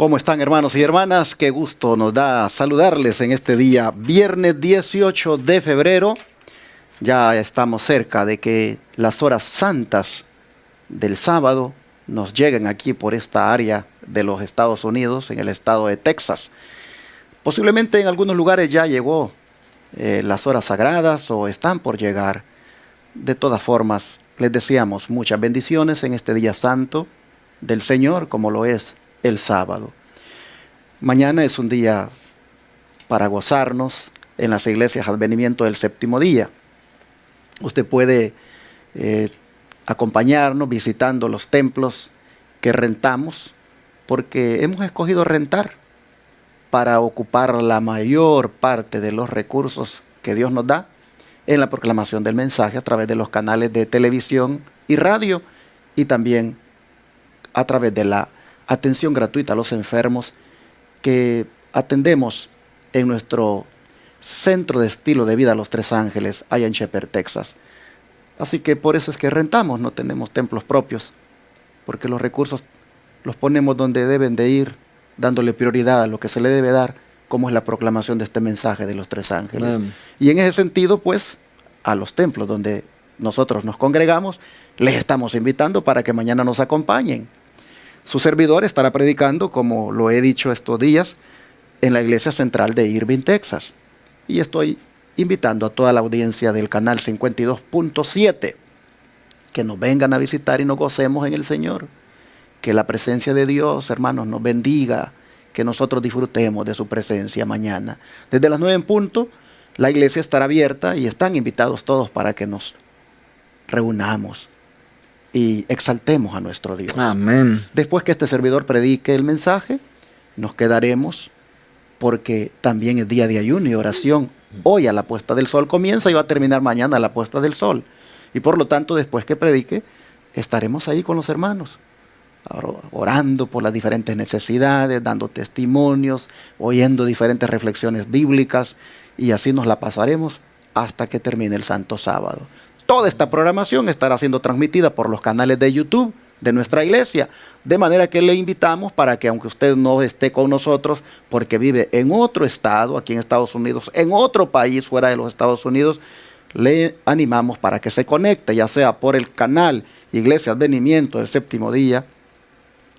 ¿Cómo están, hermanos y hermanas? Qué gusto nos da saludarles en este día, viernes 18 de febrero. Ya estamos cerca de que las horas santas del sábado nos lleguen aquí por esta área de los Estados Unidos, en el estado de Texas. Posiblemente en algunos lugares ya llegó las horas sagradas o están por llegar. De todas formas, les deseamos muchas bendiciones en este día santo del Señor, como lo es el sábado. Mañana es un día para gozarnos en las iglesias Advenimiento del Séptimo Día. Usted puede acompañarnos visitando los templos que rentamos, porque hemos escogido rentar para ocupar la mayor parte de los recursos que Dios nos da en la proclamación del mensaje a través de los canales de televisión y radio, y también a través de la atención gratuita a los enfermos que atendemos en nuestro centro de estilo de vida Los Tres Ángeles, allá en Shepherd, Texas. Así que por eso es que rentamos, no tenemos templos propios, porque los recursos los ponemos donde deben de ir, dándole prioridad a lo que se le debe dar, como es la proclamación de este mensaje de los Tres Ángeles. Amén. Y en ese sentido, pues, a los templos donde nosotros nos congregamos, les estamos invitando para que mañana nos acompañen. Su servidor estará predicando, como lo he dicho estos días, en la iglesia central de Irving, Texas. Y estoy invitando a toda la audiencia del canal 52.7 que nos vengan a visitar y nos gocemos en el Señor. Que la presencia de Dios, hermanos, nos bendiga, que nosotros disfrutemos de su presencia mañana. Desde las 9 en punto, la iglesia estará abierta y están invitados todos para que nos reunamos y exaltemos a nuestro Dios. Amén. Después que este servidor predique el mensaje, nos quedaremos porque también es día de ayuno y oración. Hoy a la puesta del sol comienza y va a terminar mañana a la puesta del sol. Y por lo tanto, después que predique, estaremos ahí con los hermanos, orando por las diferentes necesidades, dando testimonios, oyendo diferentes reflexiones bíblicas, y así nos la pasaremos hasta que termine el Santo Sábado. Toda esta programación estará siendo transmitida por los canales de YouTube de nuestra iglesia, de manera que le invitamos para que, aunque usted no esté con nosotros porque vive en otro estado, aquí en Estados Unidos, en otro país fuera de los Estados Unidos, le animamos para que se conecte, ya sea por el canal Iglesia Advenimiento del Séptimo Día,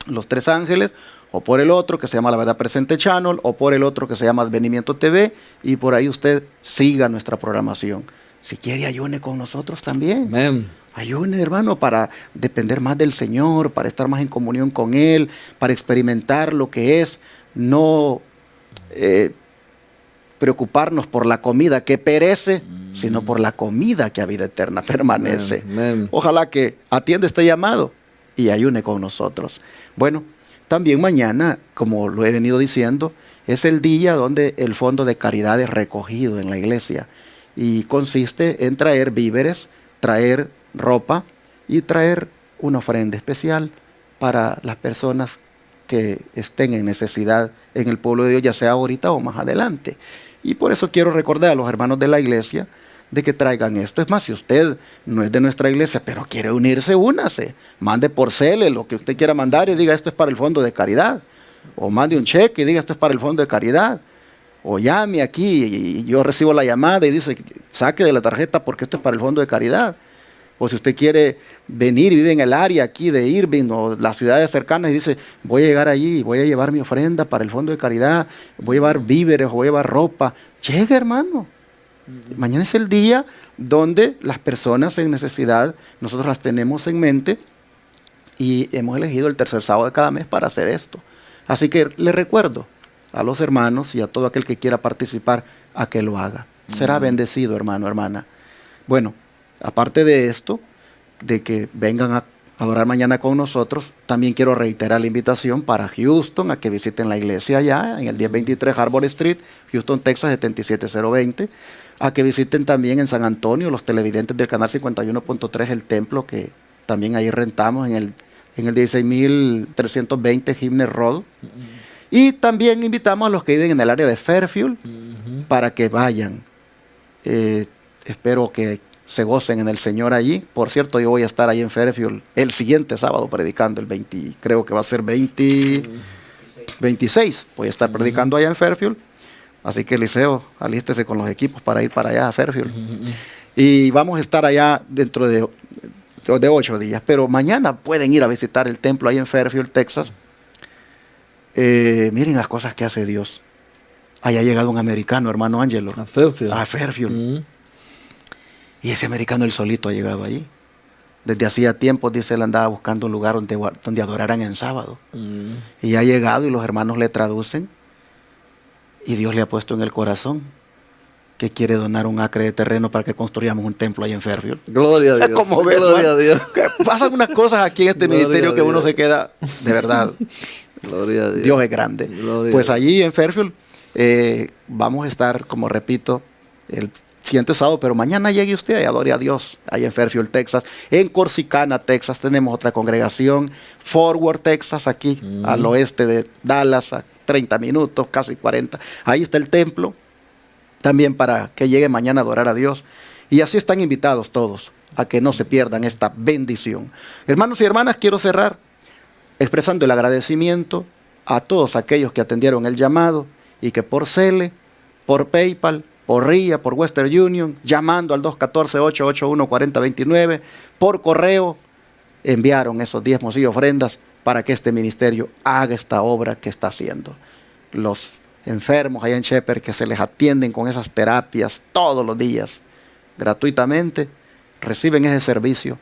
Los Tres Ángeles, o por el otro que se llama La Verdad Presente Channel, o por el otro que se llama Advenimiento TV, y por ahí usted siga nuestra programación. Si quiere, ayune con nosotros también. Amén. Ayune, hermano, para depender más del Señor, para estar más en comunión con Él, para experimentar lo que es no preocuparnos por la comida que perece, sino por la comida que a vida eterna permanece. Amén. Ojalá que atienda este llamado y ayune con nosotros. Bueno, también mañana, como lo he venido diciendo, es el día donde el fondo de caridad es recogido en la iglesia. Y consiste en traer víveres, traer ropa y traer una ofrenda especial para las personas que estén en necesidad en el pueblo de Dios, ya sea ahorita o más adelante. Y por eso quiero recordar a los hermanos de la iglesia de que traigan esto. Es más, si usted no es de nuestra iglesia, pero quiere unirse, únase. Mande por cele lo que usted quiera mandar y diga esto es para el fondo de caridad. O mande un cheque y diga esto es para el fondo de caridad. O llame aquí y yo recibo la llamada y dice, saque de la tarjeta porque esto es para el fondo de caridad. O si usted quiere venir y vive en el área aquí de Irving o las ciudades cercanas y dice, voy a llegar allí y voy a llevar mi ofrenda para el fondo de caridad, voy a llevar víveres, voy a llevar ropa. Llegue, hermano. Mañana es el día donde las personas en necesidad, nosotros las tenemos en mente y hemos elegido el tercer sábado de cada mes para hacer esto. Así que les recuerdo a los hermanos y a todo aquel que quiera participar a que lo haga. Será bendecido, hermano, hermana. Bueno, aparte de esto, de que vengan a adorar mañana con nosotros, también quiero reiterar la invitación para Houston, a que visiten la iglesia allá en el 1023 Harbor Street, Houston, Texas 77020, a que visiten también en San Antonio los televidentes del canal 51.3 el templo, que también ahí rentamos en el 16320 Gimner Road. Y también invitamos a los que viven en el área de Fairfield para que vayan. Espero que se gocen en el Señor allí. Por cierto, yo voy a estar ahí en Fairfield el siguiente sábado predicando, el 20, creo que va a ser 26 26 voy a estar predicando allá en Fairfield. Así que Eliseo, alístese con los equipos para ir para allá a Fairfield. Y vamos a estar allá dentro de 8 días. Pero mañana pueden ir a visitar el templo ahí en Fairfield, Texas. Miren las cosas que hace Dios. Ahí ha llegado un americano, hermano Ángelo. A Fairfield. A Fairfield. Y ese americano él solito ha llegado allí. Desde hacía tiempo, dice, él andaba buscando un lugar donde adoraran en sábado. Y ha llegado y los hermanos le traducen. Y Dios le ha puesto en el corazón que quiere donar un acre de terreno para que construyamos un templo ahí en Fairfield. Gloria a Dios. Como ves, Gloria a Dios. Pasan unas cosas aquí en este ministerio que uno se queda, de verdad. Gloria a Dios. Dios es grande. Pues allí en Fairfield vamos a estar, como repito, el siguiente sábado, pero mañana llegue usted y adore a Dios, ahí en Fairfield, Texas. En Corsicana, Texas, tenemos otra congregación. Fort Worth, Texas, aquí al oeste de Dallas, a 30 minutos, casi 40. Ahí está el templo, también para que llegue mañana a adorar a Dios. Y así están invitados todos a que no se pierdan esta bendición. Hermanos y hermanas, quiero cerrar expresando el agradecimiento a todos aquellos que atendieron el llamado y que por Cele, por PayPal, por RIA, por Western Union, llamando al 214-881-4029, por correo, enviaron esos diezmos y ofrendas para que este ministerio haga esta obra que está haciendo. Los enfermos allá en Shepherd que se les atienden con esas terapias todos los días, gratuitamente, reciben ese servicio,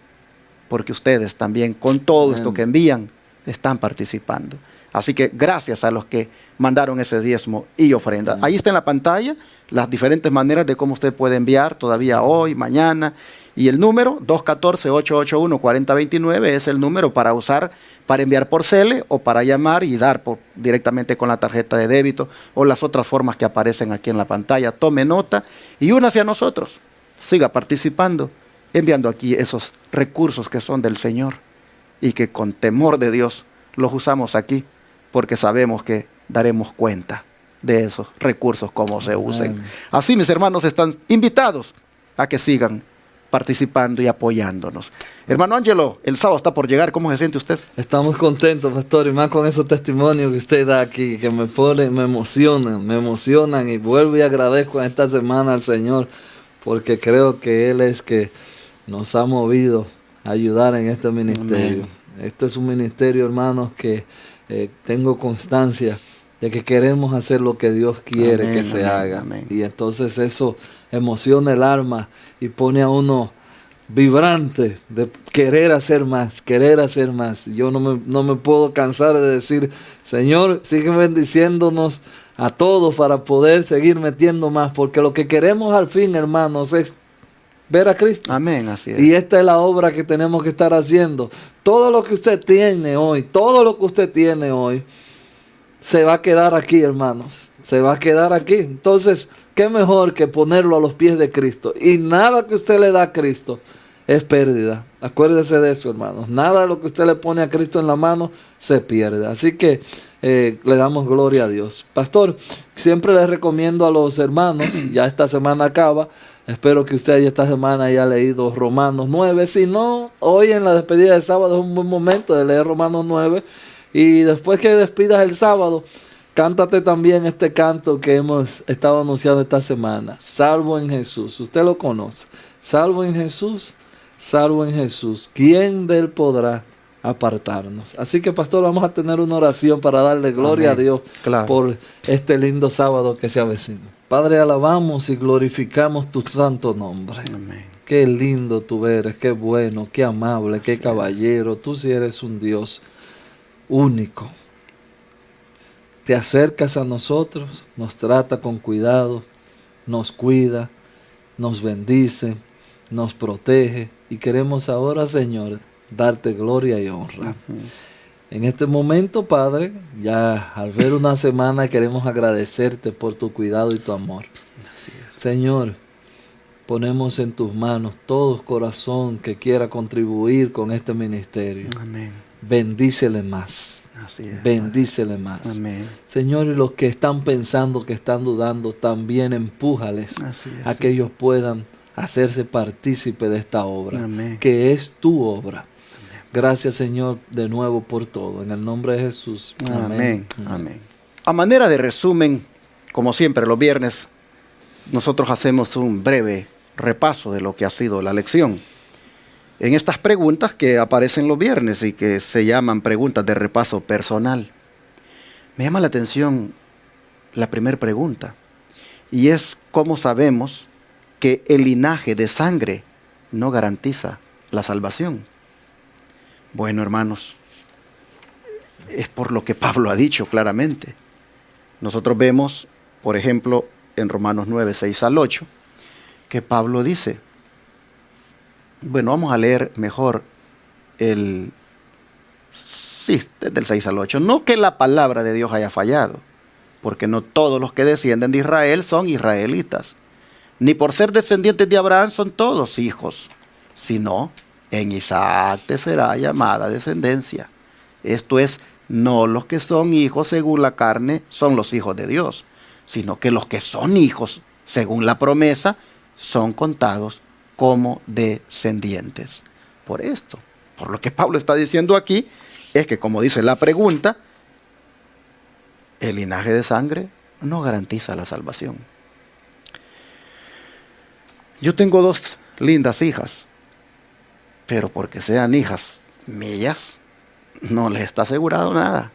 porque ustedes también, con todo esto que envían, están participando. Así que gracias a los que mandaron ese diezmo y ofrenda. Ahí está en la pantalla las diferentes maneras de cómo usted puede enviar todavía hoy, mañana. Y el número 214-881-4029 es el número para usar, para enviar por Cele o para llamar y dar directamente con la tarjeta de débito o las otras formas que aparecen aquí en la pantalla. Tome nota y únase a nosotros. Siga participando, enviando aquí esos recursos que son del Señor y que con temor de Dios los usamos aquí, porque sabemos que daremos cuenta de esos recursos, cómo se usen. Así, mis hermanos, están invitados a que sigan participando y apoyándonos. Hermano Ángelo, el sábado está por llegar. ¿Cómo se siente usted? Estamos contentos, pastor, y más con esos testimonios que usted da aquí, que me emocionan, y vuelvo y agradezco esta semana al Señor, porque creo que Él es que nos ha movido a ayudar en este ministerio. Amén. Esto es un ministerio, hermanos, que tengo constancia de que queremos hacer lo que Dios quiere que se haga. Amén. Y entonces eso emociona el alma y pone a uno vibrante de querer hacer más, querer hacer más. Yo no me puedo cansar de decir, Señor, sigue bendiciéndonos a todos para poder seguir metiendo más, porque lo que queremos al fin, hermanos, es ver a Cristo. Amén, así es. Y esta es la obra que tenemos que estar haciendo. Todo lo que usted tiene hoy, se va a quedar aquí, hermanos. Se va a quedar aquí. Entonces, qué mejor que ponerlo a los pies de Cristo. Y nada que usted le da a Cristo es pérdida. Acuérdese de eso, hermanos. Nada de lo que usted le pone a Cristo en la mano se pierde. Así que le damos gloria a Dios. Pastor, siempre les recomiendo a los hermanos, ya esta semana acaba, espero que usted esta semana haya leído Romanos 9. Si no, hoy en la despedida de sábado es un buen momento de leer Romanos 9. Y después que despidas el sábado, cántate también este canto que hemos estado anunciando esta semana. Salvo en Jesús. Usted lo conoce. Salvo en Jesús. Salvo en Jesús. ¿Quién de Él podrá apartarnos? Así que, pastor, vamos a tener una oración para darle gloria a Dios por este lindo sábado que se avecina. Padre, alabamos y glorificamos tu santo nombre. Amén. Qué lindo tú eres, qué bueno, qué amable, qué caballero. Tú sí eres un Dios único. Te acercas a nosotros, nos trata con cuidado, nos cuida, nos bendice, nos protege y queremos ahora, Señor, darte gloria y honra. En este momento, Padre, ya al ver una semana queremos agradecerte por tu cuidado y tu amor. Señor, ponemos en tus manos todo corazón que quiera contribuir con este ministerio. Amén. Bendícele más. Así es, bendícele más. Amén. Señor, y los que están pensando, que están dudando, también empújales a que ellos puedan hacerse partícipe de esta obra. Amén. Que es tu obra. Amén. Gracias, Señor, de nuevo por todo. En el nombre de Jesús. Amén. Amén. A manera de resumen, como siempre los viernes, nosotros hacemos un breve repaso de lo que ha sido la lección. En estas preguntas que aparecen los viernes y que se llaman preguntas de repaso personal, me llama la atención la primera pregunta, y es ¿cómo sabemos que el linaje de sangre no garantiza la salvación? Bueno, hermanos, es por lo que Pablo ha dicho claramente. Nosotros vemos, por ejemplo, en Romanos 9, 6 al 8, que Pablo dice, bueno, vamos a leer mejor desde el 6 al 8. No que la palabra de Dios haya fallado, porque no todos los que descienden de Israel son israelitas, ni por ser descendientes de Abraham son todos hijos, sino en Isaac te será llamada descendencia. Esto es, no los que son hijos según la carne son los hijos de Dios, sino que los que son hijos según la promesa son contados como descendientes. Por esto, por lo que Pablo está diciendo aquí, es que como dice la pregunta, el linaje de sangre no garantiza la salvación. Yo tengo 2 lindas hijas, pero porque sean hijas mías, no les está asegurado nada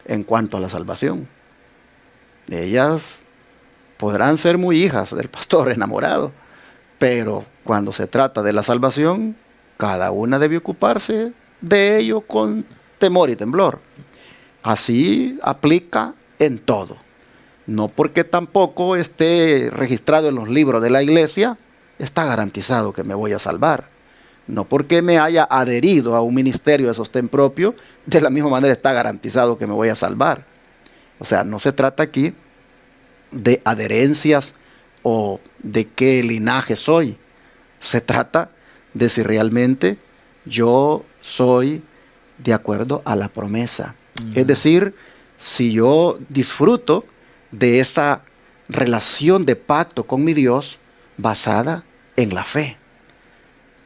en cuanto a la salvación. Ellas podrán ser muy hijas del pastor enamorado, pero cuando se trata de la salvación, cada una debe ocuparse de ello con temor y temblor. Así aplica en todo. No porque tampoco esté registrado en los libros de la iglesia, está garantizado que me voy a salvar. No porque me haya adherido a un ministerio de sostén propio, de la misma manera está garantizado que me voy a salvar. O sea, no se trata aquí de adherencias o de qué linaje soy. Se trata de si realmente yo soy de acuerdo a la promesa. Es decir, si yo disfruto de esa relación de pacto con mi Dios basada en la fe.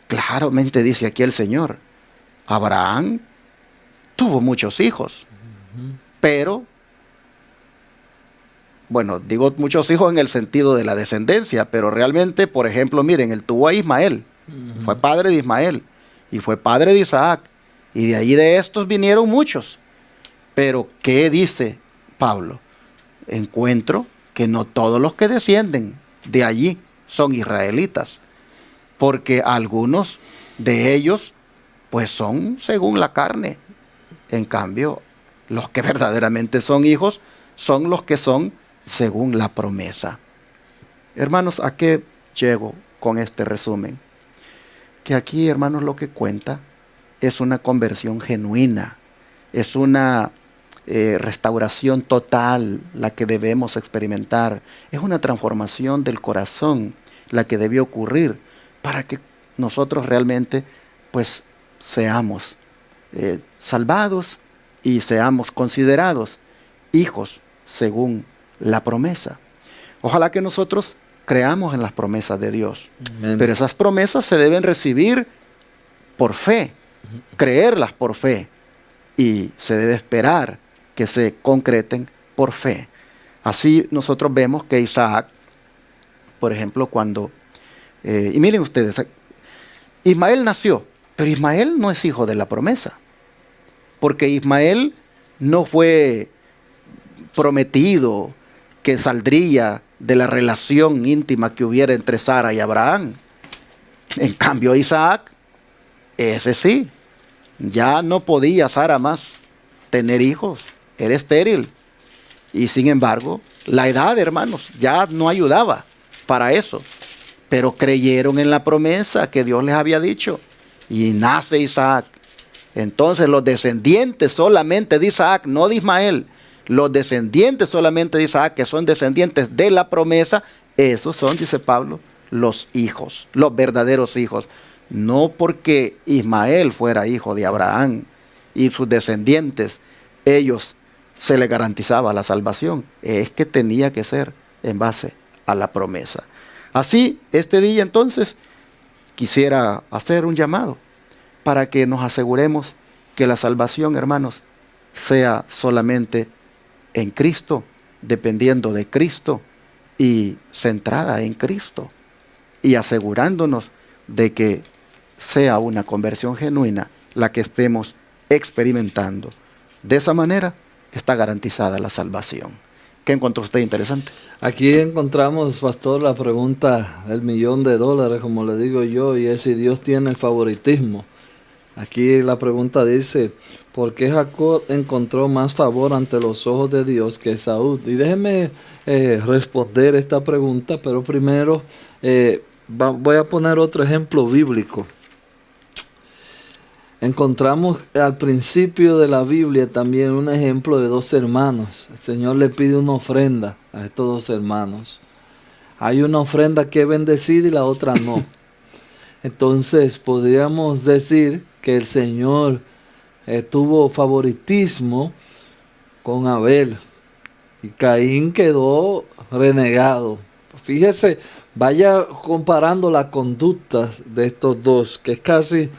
Claramente dice aquí el Señor, Abraham tuvo muchos hijos, pero, bueno, digo muchos hijos en el sentido de la descendencia, pero realmente, por ejemplo, miren, él tuvo a Ismael, fue padre de Ismael, y fue padre de Isaac, y de ahí de estos vinieron muchos. Pero, ¿qué dice Pablo? Encuentro que no todos los que descienden de allí son israelitas, porque algunos de ellos pues son según la carne. En cambio, los que verdaderamente son hijos son los que son según la promesa. Hermanos, ¿a qué llego con este resumen? Que aquí, hermanos, lo que cuenta es una conversión genuina, es una restauración total la que debemos experimentar, es una transformación del corazón la que debe ocurrir para que nosotros realmente pues seamos salvados y seamos considerados hijos según la promesa. Ojalá que nosotros creamos en las promesas de Dios. Amén. Pero esas promesas se deben recibir por fe, creerlas por fe, y se debe esperar que se concreten por fe. Así nosotros vemos que Isaac, por ejemplo, cuando y miren ustedes, Ismael nació, pero Ismael no es hijo de la promesa, porque Ismael no fue prometido que saldría de la relación íntima que hubiera entre Sara y Abraham. En cambio, Isaac, ese sí, ya no podía Sara más tener hijos, era estéril. Y sin embargo, la edad, hermanos, ya no ayudaba para eso. Pero creyeron en la promesa que Dios les había dicho. Y nace Isaac. Entonces los descendientes solamente de Isaac, no de Ismael, los descendientes solamente de Isaac, que son descendientes de la promesa, esos son, dice Pablo, los hijos, los verdaderos hijos. No porque Ismael fuera hijo de Abraham y sus descendientes, ellos se les garantizaba la salvación. Es que tenía que ser en base a la promesa. Así, este día entonces, quisiera hacer un llamado para que nos aseguremos que la salvación, hermanos, sea solamente en Cristo, dependiendo de Cristo y centrada en Cristo, y asegurándonos de que sea una conversión genuina la que estemos experimentando. De esa manera está garantizada la salvación. ¿Qué encontró usted interesante? Aquí encontramos, pastor, la pregunta del $1.000.000, como le digo yo, y es si Dios tiene favoritismo. Aquí la pregunta dice, ¿por qué Jacob encontró más favor ante los ojos de Dios que Esaú? Y déjeme responder esta pregunta, pero primero voy a poner otro ejemplo bíblico. Encontramos al principio de la Biblia también un ejemplo de dos hermanos. El Señor le pide una ofrenda a estos dos hermanos. Hay una ofrenda que es bendecida y la otra no. Entonces podríamos decir que el Señor tuvo favoritismo con Abel y Caín quedó renegado. Fíjese, vaya comparando las conductas de estos dos, que es casi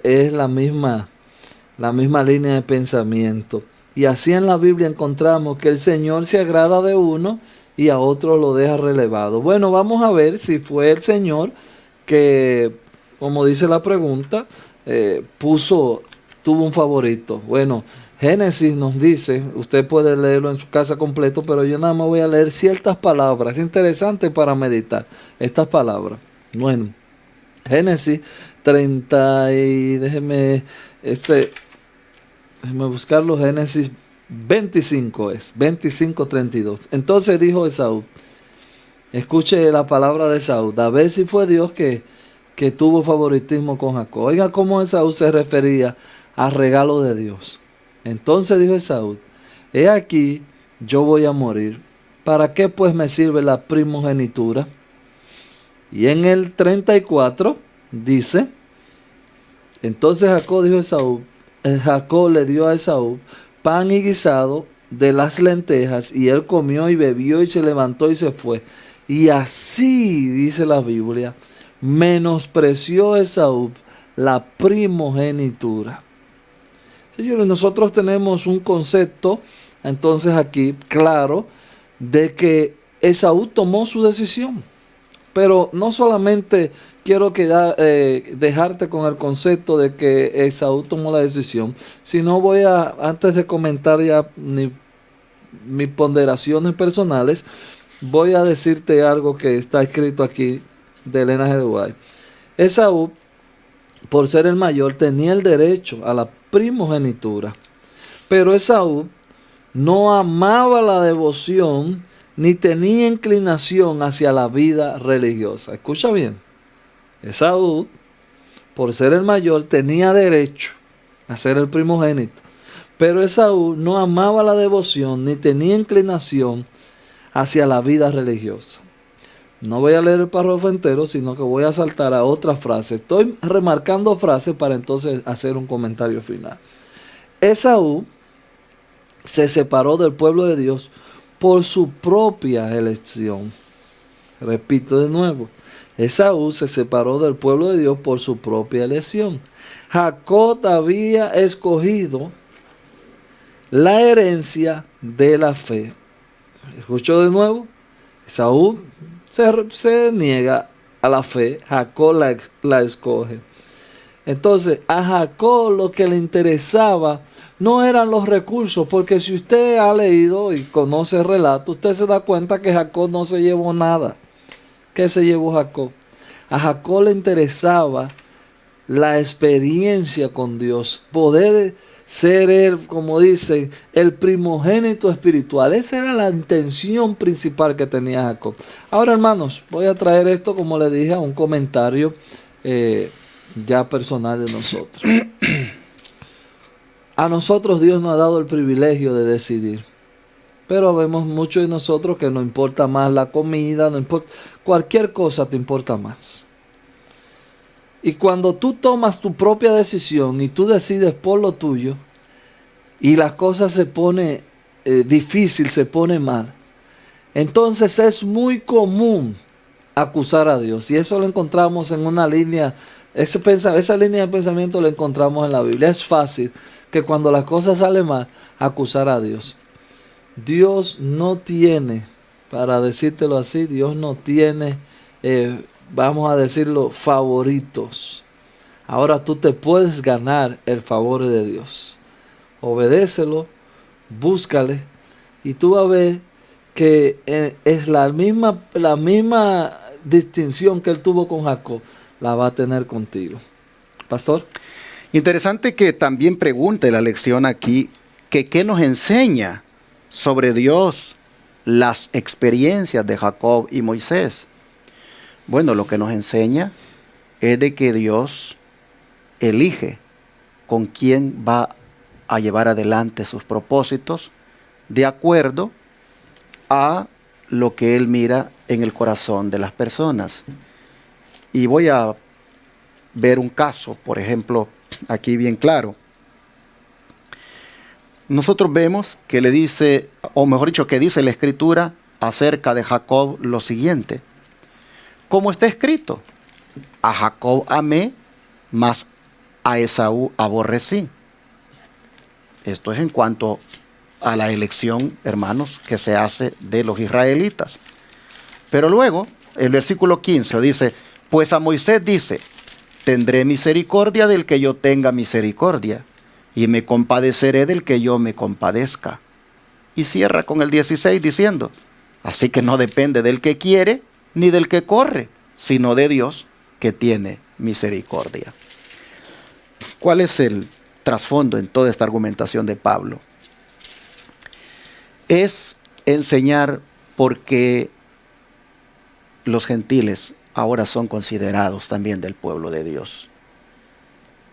es la misma línea de pensamiento. Y así en la Biblia encontramos que el Señor se agrada de uno y a otro lo deja relevado. Bueno, vamos a ver si fue el Señor que, como dice la pregunta, tuvo un favorito. Bueno, Génesis nos dice, usted puede leerlo en su casa completo, pero yo nada más voy a leer ciertas palabras. Es interesante para meditar estas palabras. Bueno, Génesis 30 y déjeme buscarlo. Génesis 25 es 25:32. Entonces dijo Esaú, escuche la palabra de Esaú, a ver si fue Dios que tuvo favoritismo con Jacob. Oiga cómo Esaú se refería al regalo de Dios. Entonces dijo Esaú, he aquí yo voy a morir, ¿para qué pues me sirve la primogenitura? Y en el 34 dice, entonces Jacob dijo a Esaú, Jacob le dio a Esaú pan y guisado de las lentejas, y él comió y bebió y se levantó y se fue. Y así, dice la Biblia, menospreció Esaú la primogenitura. Señores, nosotros tenemos un concepto, entonces aquí, claro, de que Esaú tomó su decisión. Pero no solamente quiero dejarte con el concepto de que Esaú tomó la decisión, sino antes de comentar ya mis ponderaciones personales, voy a decirte algo que está escrito aquí de Elena G. de White. Esaú, por ser el mayor, tenía el derecho a la primogenitura, pero Esaú no amaba la devoción ni tenía inclinación hacia la vida religiosa. Escucha bien, Esaú, por ser el mayor, tenía derecho a ser el primogénito, pero Esaú no amaba la devoción ni tenía inclinación hacia la vida religiosa. No voy a leer el párrafo entero, sino que voy a saltar a otra frase. Estoy remarcando frases para entonces hacer un comentario final. Esaú se separó del pueblo de Dios por su propia elección. Repito de nuevo. Esaú se separó del pueblo de Dios por su propia elección. Jacob había escogido la herencia de la fe. ¿Escuchó de nuevo? Esaú se niega a la fe, Jacob la escoge. Entonces, a Jacob lo que le interesaba no eran los recursos, porque si usted ha leído y conoce el relato, usted se da cuenta que Jacob no se llevó nada. ¿Qué se llevó Jacob? A Jacob le interesaba la experiencia con Dios, poder ser él, como dicen, el primogénito espiritual. Esa era la intención principal que tenía Jacob. Ahora, hermanos, voy a traer esto, como le dije, a un comentario ya personal de nosotros. A nosotros Dios nos ha dado el privilegio de decidir. Pero vemos muchos de nosotros que nos importa más la comida, no importa, cualquier cosa te importa más. Y cuando tú tomas tu propia decisión y tú decides por lo tuyo, y las cosas se pone difícil, se pone mal, entonces es muy común acusar a Dios. Y eso lo encontramos en una línea Esa línea de pensamiento la encontramos en la Biblia. Es fácil que cuando las cosas salen mal, acusar a Dios. Dios no tiene, para decírtelo así, Dios no tiene, vamos a decirlo, favoritos. Ahora tú te puedes ganar el favor de Dios. Obedécelo, búscale, y tú vas a ver que es la misma distinción que él tuvo con Jacob, la va a tener contigo. Pastor. Interesante que también pregunte la lección aquí, que qué nos enseña sobre Dios las experiencias de Jacob y Moisés. Bueno, lo que nos enseña es de que Dios elige con quién va a llevar adelante sus propósitos de acuerdo a lo que Él mira en el corazón de las personas. Y voy a ver un caso, por ejemplo, aquí bien claro. Nosotros vemos que le dice, o mejor dicho, que dice la Escritura acerca de Jacob lo siguiente. Como está escrito, a Jacob amé, mas a Esaú aborrecí. Esto es en cuanto a la elección, hermanos, que se hace de los israelitas. Pero luego, el versículo 15 dice, pues a Moisés dice, tendré misericordia del que yo tenga misericordia, y me compadeceré del que yo me compadezca. Y cierra con el 16 diciendo, así que no depende del que quiere, ni del que corre, sino de Dios que tiene misericordia. ¿Cuál es el trasfondo en toda esta argumentación de Pablo? Es enseñar por qué los gentiles ahora son considerados también del pueblo de Dios.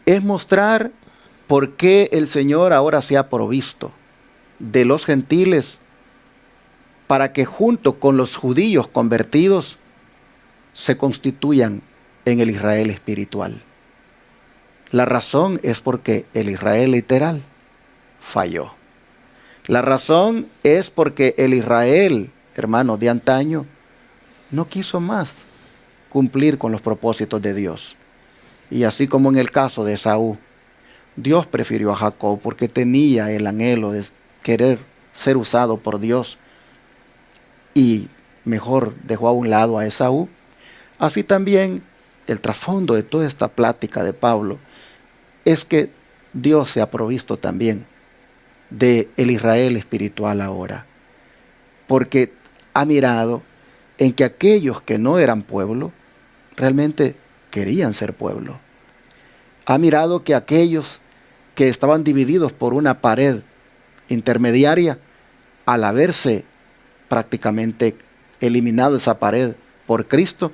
Es mostrar por qué el Señor ahora se ha provisto de los gentiles para que junto con los judíos convertidos se constituyan en el Israel espiritual. La razón es porque el Israel literal falló. La razón es porque el Israel, hermanos, de antaño, no quiso más cumplir con los propósitos de Dios. Y así como en el caso de Esaú, Dios prefirió a Jacob porque tenía el anhelo de querer ser usado por Dios y mejor dejó a un lado a Esaú. Así también el trasfondo de toda esta plática de Pablo es que Dios se ha provisto también de el Israel espiritual ahora, porque ha mirado en que aquellos que no eran pueblo realmente querían ser pueblo. Ha mirado que aquellos que estaban divididos por una pared intermediaria, al haberse prácticamente eliminado esa pared por Cristo,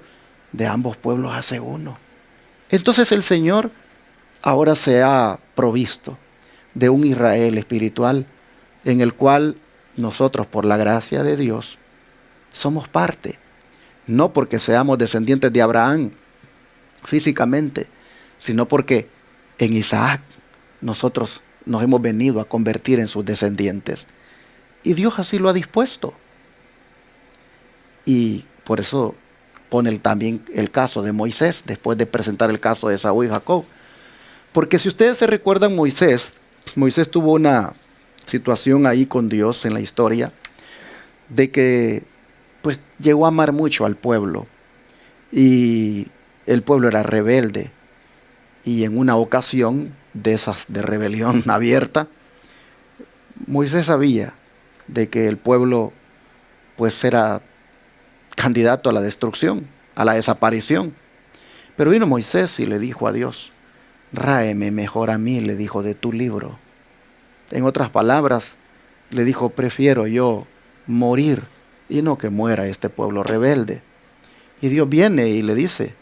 de ambos pueblos hace uno. Entonces el Señor ahora se ha provisto de un Israel espiritual en el cual nosotros, por la gracia de Dios, somos parte. No porque seamos descendientes de Abraham físicamente, sino porque en Isaac nosotros nos hemos venido a convertir en sus descendientes. Y Dios así lo ha dispuesto. Y por eso pone también el caso de Moisés, después de presentar el caso de Esaú y Jacob. Porque si ustedes se recuerdan, Moisés tuvo una situación ahí con Dios en la historia, de que pues llegó a amar mucho al pueblo, y el pueblo era rebelde, y en una ocasión de esas de rebelión abierta, Moisés sabía de que el pueblo pues era candidato a la destrucción, a la desaparición. Pero vino Moisés y le dijo a Dios, ráeme mejor a mí, le dijo, de tu libro. En otras palabras, le dijo, prefiero yo morir y no que muera este pueblo rebelde. Y Dios viene y le dice,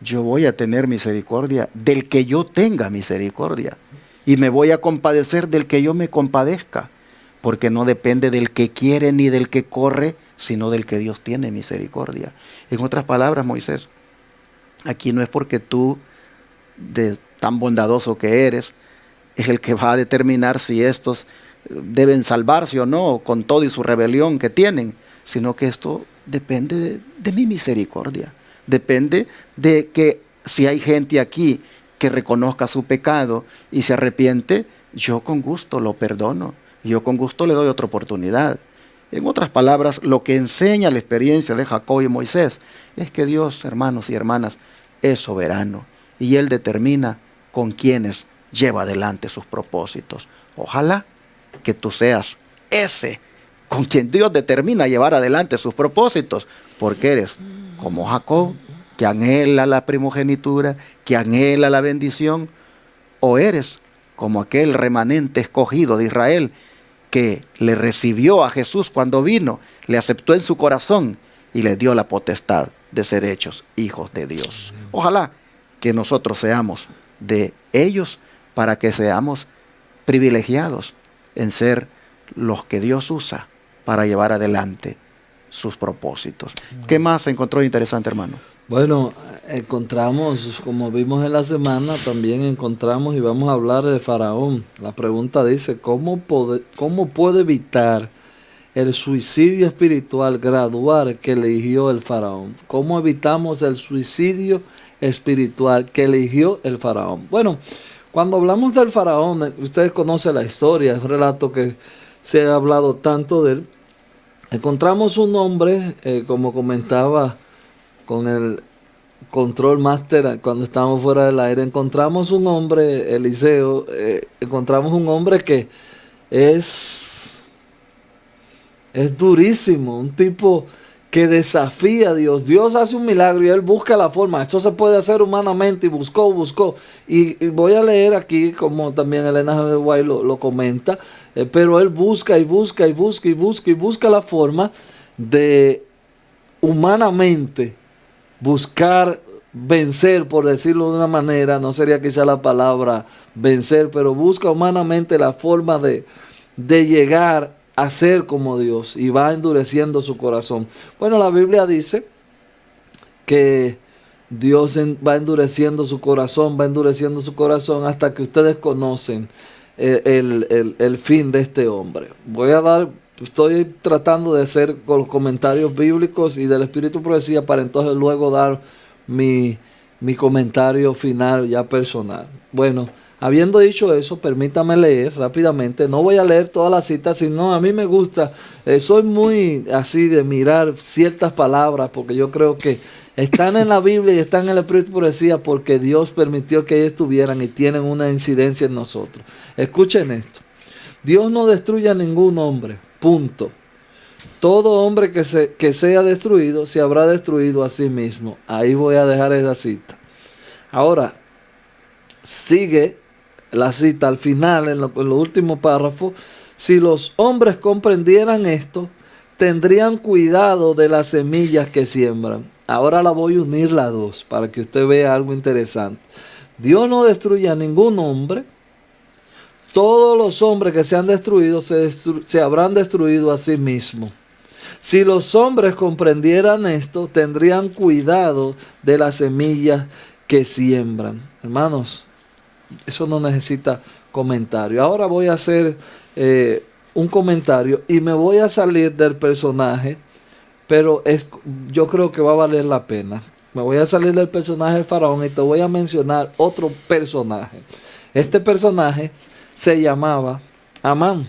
yo voy a tener misericordia del que yo tenga misericordia, y me voy a compadecer del que yo me compadezca, porque no depende del que quiere ni del que corre, sino del que Dios tiene misericordia. En otras palabras, Moisés, aquí no es porque tú, de tan bondadoso que eres, es el que va a determinar si estos deben salvarse o no, con todo y su rebelión que tienen, sino que esto depende de mi misericordia. Depende de que si hay gente aquí que reconozca su pecado y se arrepiente, yo con gusto lo perdono. Yo con gusto le doy otra oportunidad. En otras palabras, lo que enseña la experiencia de Jacob y Moisés es que Dios, hermanos y hermanas, es soberano y Él determina con quienes lleva adelante sus propósitos. Ojalá que tú seas ese con quien Dios determina llevar adelante sus propósitos, porque eres como Jacob, que anhela la primogenitura, que anhela la bendición, o eres como aquel remanente escogido de Israel que le recibió a Jesús cuando vino, le aceptó en su corazón y le dio la potestad de ser hechos hijos de Dios. Ojalá que nosotros seamos de ellos para que seamos privilegiados en ser los que Dios usa para llevar adelante sus propósitos. ¿Qué más encontró interesante, hermano? Bueno, encontramos, como vimos en la semana, también encontramos y vamos a hablar de Faraón. La pregunta dice, ¿cómo puedo evitar el suicidio espiritual gradual que eligió el Faraón? ¿Cómo evitamos el suicidio espiritual que eligió el Faraón? Bueno, cuando hablamos del Faraón, ustedes conocen la historia, es un relato que se ha hablado tanto de él. Encontramos un hombre, como comentaba con el control master cuando estábamos fuera del aire, encontramos un hombre, Eliseo, encontramos un hombre que es durísimo, un tipo que desafía a Dios. Dios hace un milagro y él busca la forma. Esto se puede hacer humanamente y buscó. Y voy a leer aquí, como también Elena G. White lo comenta, pero él busca la forma de humanamente buscar vencer, por decirlo de una manera, no sería quizá la palabra vencer, pero busca humanamente la forma de llegar a ser como Dios y va endureciendo su corazón. Bueno, la Biblia dice que Dios va endureciendo su corazón hasta que ustedes conocen el fin de este hombre. Estoy tratando de hacer con los comentarios bíblicos y del Espíritu Profecía para entonces luego dar mi comentario final ya personal. Bueno, habiendo dicho eso, permítame leer rápidamente. No voy a leer todas las citas, sino a mí me gusta, soy muy así de mirar ciertas palabras, porque yo creo que están en la Biblia y están en el Espíritu Profecía porque Dios permitió que ellos estuvieran y tienen una incidencia en nosotros. Escuchen esto. Dios no destruye a ningún hombre, punto. Todo hombre que sea destruido se habrá destruido a sí mismo. Ahí voy a dejar esa cita. Ahora, sigue la cita al final, en los últimos párrafos. Si los hombres comprendieran esto, tendrían cuidado de las semillas que siembran. Ahora la voy a unir las dos para que usted vea algo interesante. Dios no destruye a ningún hombre. Todos los hombres que se han destruido se habrán destruido a sí mismos. Si los hombres comprendieran esto, tendrían cuidado de las semillas que siembran. Hermanos, eso no necesita comentario. Ahora voy a hacer un comentario y me voy a salir del personaje, pero yo creo que va a valer la pena. Me voy a salir del personaje del faraón y te voy a mencionar otro personaje. Este personaje se llamaba Amán.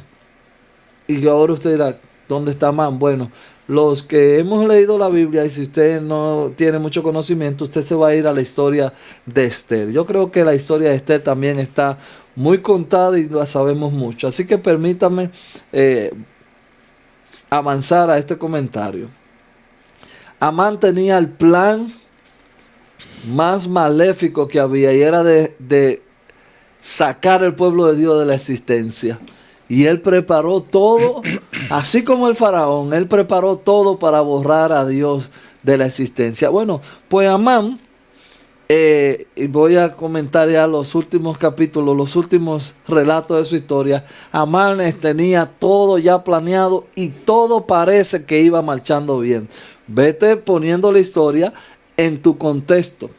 Y ahora usted dirá, ¿dónde está Amán? Bueno, los que hemos leído la Biblia, y si usted no tiene mucho conocimiento, usted se va a ir a la historia de Esther. Yo creo que la historia de Esther también está muy contada y la sabemos mucho. Así que permítame avanzar a este comentario. Amán tenía el plan más maléfico que había y era de sacar al pueblo de Dios de la existencia. Y él preparó todo, así como el faraón, él preparó todo para borrar a Dios de la existencia. Bueno, pues Amán, y voy a comentar ya los últimos capítulos, los últimos relatos de su historia. Amán tenía todo ya planeado y todo parece que iba marchando bien. Vete poniendo la historia en tu contexto.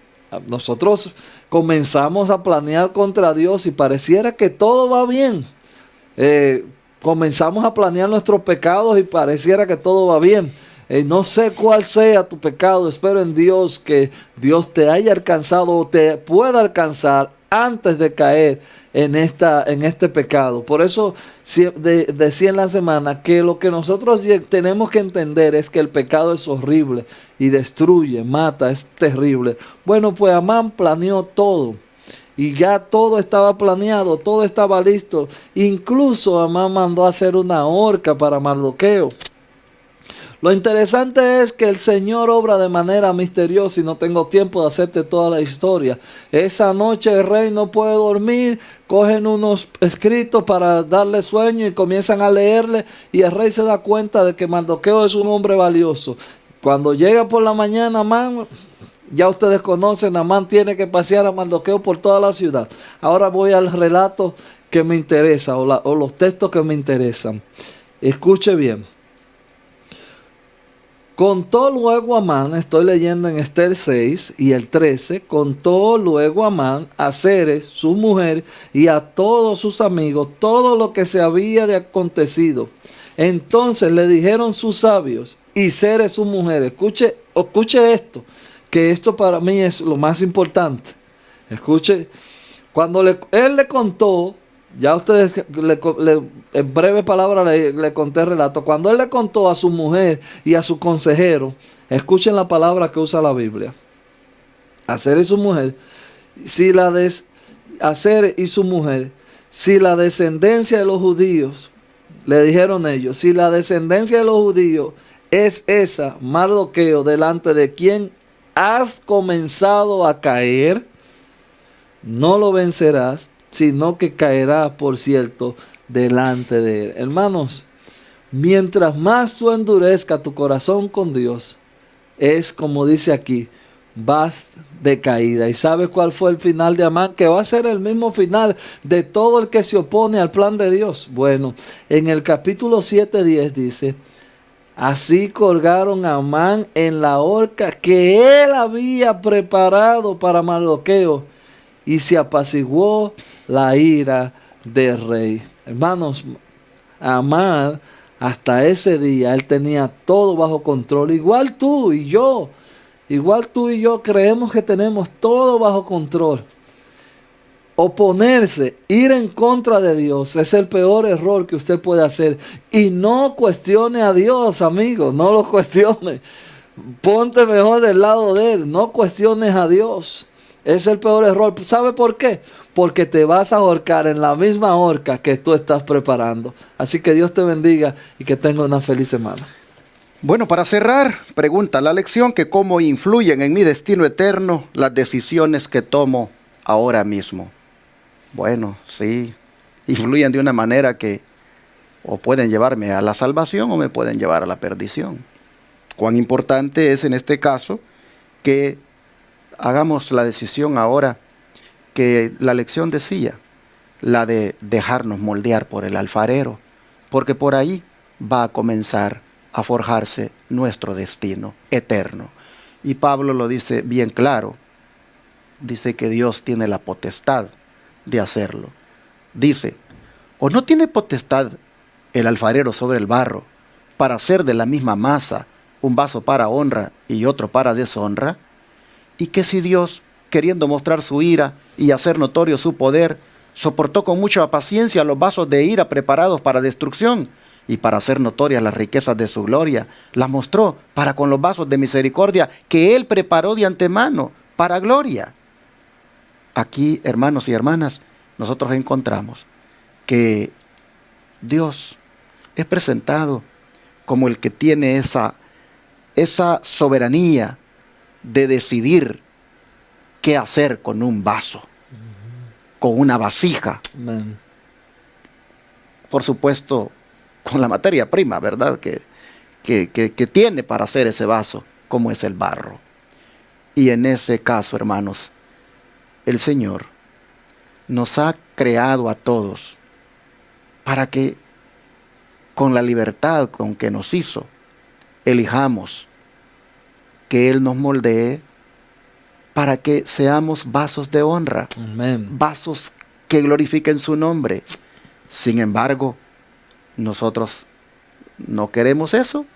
Nosotros comenzamos a planear contra Dios y pareciera que todo va bien. Comenzamos a planear nuestros pecados y pareciera que todo va bien. No sé cuál sea tu pecado, espero en Dios que Dios te haya alcanzado o te pueda alcanzar antes de caer en este pecado. Por eso decía en la semana que lo que nosotros tenemos que entender es que el pecado es horrible y destruye, mata, es terrible. Bueno, pues Amán planeó todo. Y ya todo estaba planeado, todo estaba listo. Incluso Amán mandó a hacer una horca para Mardoqueo. Lo interesante es que el Señor obra de manera misteriosa y no tengo tiempo de hacerte toda la historia. Esa noche el rey no puede dormir, cogen unos escritos para darle sueño y comienzan a leerle y el rey se da cuenta de que Mardoqueo es un hombre valioso. Cuando llega por la mañana, Amán, ya ustedes conocen, Amán tiene que pasear a Mardoqueo por toda la ciudad. Ahora voy al relato que me interesa o los textos que me interesan. Escuche bien. Contó luego Amán, estoy leyendo en Esther 6 y el 13, contó luego Amán a Zeres, su mujer, y a todos sus amigos todo lo que se había de acontecido. Entonces le dijeron sus sabios y Zeres, su mujer, escuche esto, que esto para mí es lo más importante. Escuche, cuando él le contó, ya ustedes, en breve palabra le conté el relato. Cuando él le contó a su mujer y a su consejero, escuchen la palabra que usa la Biblia. Aser y su mujer, Aser y su mujer, si la descendencia de los judíos, le dijeron ellos, si la descendencia de los judíos es esa, Mardoqueo, delante de quien has comenzado a caer, no lo vencerás, sino que caerá, por cierto, delante de él. Hermanos, mientras más tú endurezcas tu corazón con Dios, es como dice aquí, vas de caída. ¿Y sabes cuál fue el final de Amán? Que va a ser el mismo final de todo el que se opone al plan de Dios. Bueno, en el capítulo 7:10 dice, así colgaron a Amán en la horca que él había preparado para Mardoqueo, y se apaciguó la ira del rey. Hermanos, Amán, hasta ese día, él tenía todo bajo control. Igual tú y yo creemos que tenemos todo bajo control. Oponerse, ir en contra de Dios, es el peor error que usted puede hacer. Y no cuestione a Dios, amigo, no lo cuestione. Ponte mejor del lado de Él, no cuestiones a Dios. Es el peor error. ¿Sabe por qué? Porque te vas a ahorcar en la misma horca que tú estás preparando. Así que Dios te bendiga y que tenga una feliz semana. Bueno, para cerrar, pregunta la lección que cómo influyen en mi destino eterno las decisiones que tomo ahora mismo. Bueno, sí, influyen de una manera que o pueden llevarme a la salvación o me pueden llevar a la perdición. Cuán importante es en este caso que hagamos la decisión ahora que la lección decía, la de dejarnos moldear por el alfarero, porque por ahí va a comenzar a forjarse nuestro destino eterno. Y Pablo lo dice bien claro, dice que Dios tiene la potestad de hacerlo. Dice, ¿o no tiene potestad el alfarero sobre el barro para hacer de la misma masa un vaso para honra y otro para deshonra? Y que si Dios, queriendo mostrar su ira y hacer notorio su poder, soportó con mucha paciencia los vasos de ira preparados para destrucción, y para hacer notorias las riquezas de su gloria, las mostró para con los vasos de misericordia que Él preparó de antemano para gloria. Aquí, hermanos y hermanas, nosotros encontramos que Dios es presentado como el que tiene esa soberanía de decidir qué hacer con un vaso, con una vasija. Amén. Por supuesto, con la materia prima, ¿verdad? Que tiene para hacer ese vaso, como es el barro. Y en ese caso, hermanos, el Señor nos ha creado a todos para que con la libertad con que nos hizo, elijamos que Él nos moldee para que seamos vasos de honra, Amén. vasos que glorifiquen su nombre. Sin embargo, nosotros no queremos eso,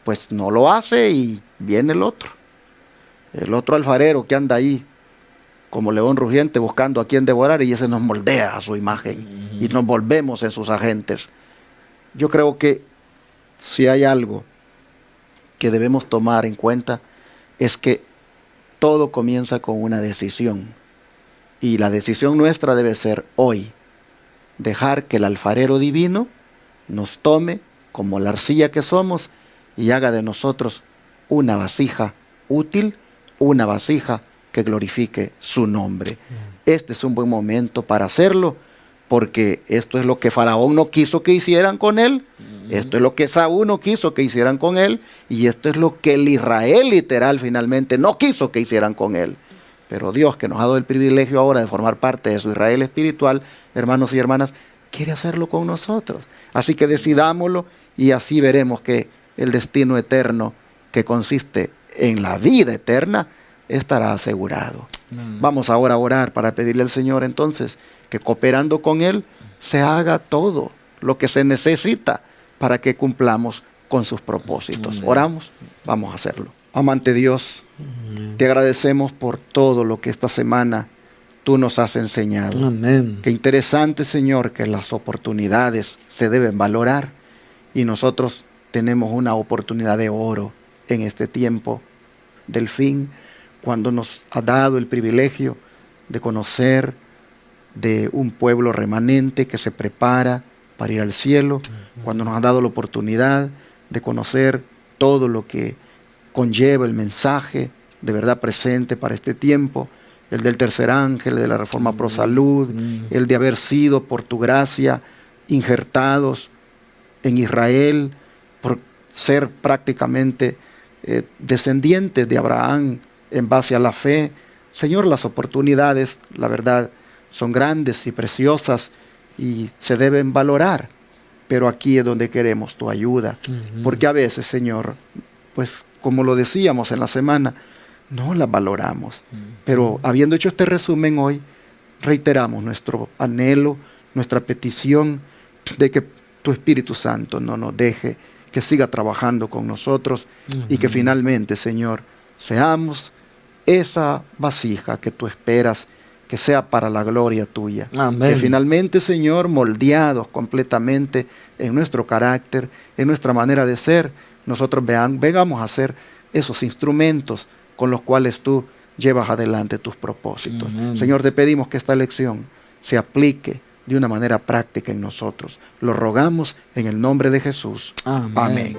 pues no lo hace y viene el otro alfarero que anda ahí como león rugiente buscando a quien devorar, y ese nos moldea a su imagen y nos volvemos en sus agentes. Yo creo que si hay algo que debemos tomar en cuenta es que todo comienza con una decisión, y la decisión nuestra debe ser hoy dejar que el alfarero divino nos tome como la arcilla que somos y haga de nosotros una vasija útil, una vasija que glorifique su nombre. Este es un buen momento para hacerlo, porque esto es lo que Faraón no quiso que hicieran con él, esto es lo que Saúl no quiso que hicieran con él, y esto es lo que el Israel literal finalmente no quiso que hicieran con él. Pero Dios, que nos ha dado el privilegio ahora de formar parte de su Israel espiritual, hermanos y hermanas, quiere hacerlo con nosotros. Así que decidámoslo, y así veremos que el destino eterno, que consiste en la vida eterna, estará asegurado. Vamos ahora a orar para pedirle al Señor entonces que, cooperando con Él, se haga todo lo que se necesita para que cumplamos con sus propósitos. Oramos, vamos a hacerlo. Amante Dios, te agradecemos por todo lo que esta semana tú nos has enseñado. Amén. Qué interesante, Señor, que las oportunidades se deben valorar, y nosotros tenemos una oportunidad de oro en este tiempo del fin, cuando nos ha dado el privilegio de conocer de un pueblo remanente que se prepara para ir al cielo, cuando nos ha dado la oportunidad de conocer todo lo que conlleva el mensaje de verdad presente para este tiempo, el del tercer ángel, el de la reforma pro salud, el de haber sido por tu gracia injertados en Israel, por ser prácticamente descendientes de Abraham en base a la fe. Señor, las oportunidades, la verdad, son grandes y preciosas y se deben valorar, pero aquí es donde queremos tu ayuda, porque a veces, Señor, pues como lo decíamos en la semana, no las valoramos, pero habiendo hecho este resumen hoy, reiteramos nuestro anhelo, nuestra petición de que tu Espíritu Santo no nos deje, que siga trabajando con nosotros y que finalmente, Señor, seamos esa vasija que tú esperas que sea para la gloria tuya. Amén. Que finalmente, Señor, moldeados completamente en nuestro carácter, en nuestra manera de ser, nosotros vengamos a ser esos instrumentos con los cuales tú llevas adelante tus propósitos. Amén. Señor, te pedimos que esta lección se aplique de una manera práctica en nosotros. Lo rogamos en el nombre de Jesús. Amén. Amén.